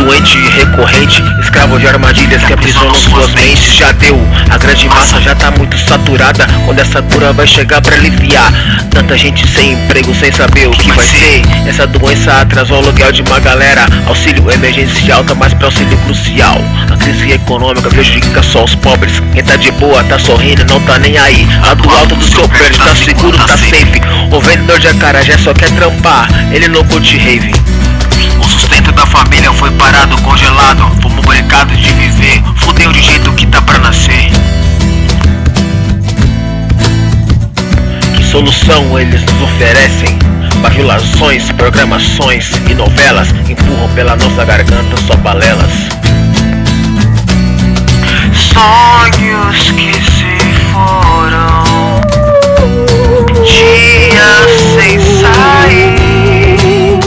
doente e recorrente, escravo de armadilhas que aprisionam suas mentes. Já deu, a grande massa já tá muito saturada. Quando essa cura vai chegar pra aliviar tanta gente sem emprego, sem saber o que vai ser? Essa doença atrasou o aluguel de uma galera. Auxílio emergencial tá mais pra auxílio crucial. A crise econômica prejudica só os pobres. Quem tá de boa, tá sorrindo, não tá nem aí. Lá do alto do seu prédio, tá seguro, tá safe. O vendedor de acarajé só quer trampar, ele não curte rave. O sustento da família foi parado, congelado. Fomos brincados de viver, fudeu de jeito que tá pra nascer. Que solução eles nos oferecem? Bajulações, programações e novelas empurram pela nossa garganta só balelas. Sonhos que se foram, dias sem sair,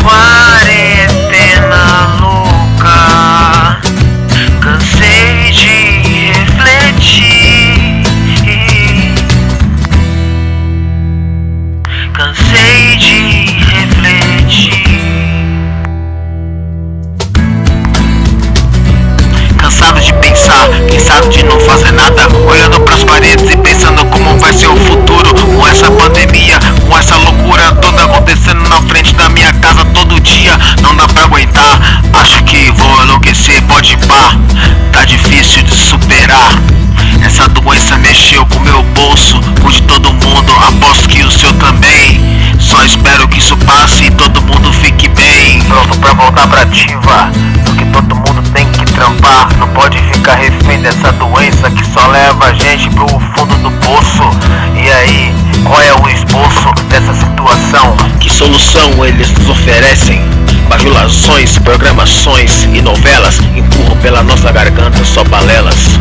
quarentena louca, cansei de refletir, cansei de refletir. Cansado de pensar, cansado de não fazer nada, olhando pras paredes e pensando como vai ser o futuro. Com essa pandemia, com essa loucura toda acontecendo na frente da minha casa todo dia, não dá pra aguentar, acho que vou enlouquecer, pode pá, tá difícil de superar. Essa doença mexeu com meu bolso, com de todo mundo, aposto que o seu também. Só espero que isso passe e todo mundo fique bem. Pronto pra voltar pra ativa, porque todo mundo tem que trampar. Não pode ficar refém dessa doença que só leva a gente pro fundo do poço. E aí, qual é o esboço dessa situação? Que solução eles nos oferecem? Bajulações, programações e novelas empurram pela nossa garganta só balelas.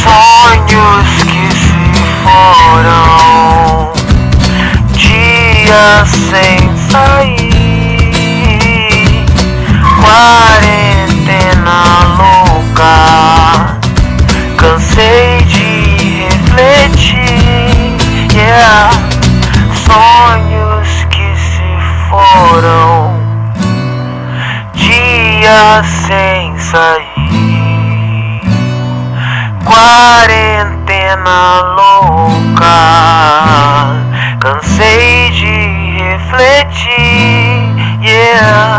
Sonhos que se foram, dias sem sair, quarentena louca, cansei de refletir, yeah. Sonhos que se foram, dias sem sair, quarentena louca, cansei de refletir, yeah.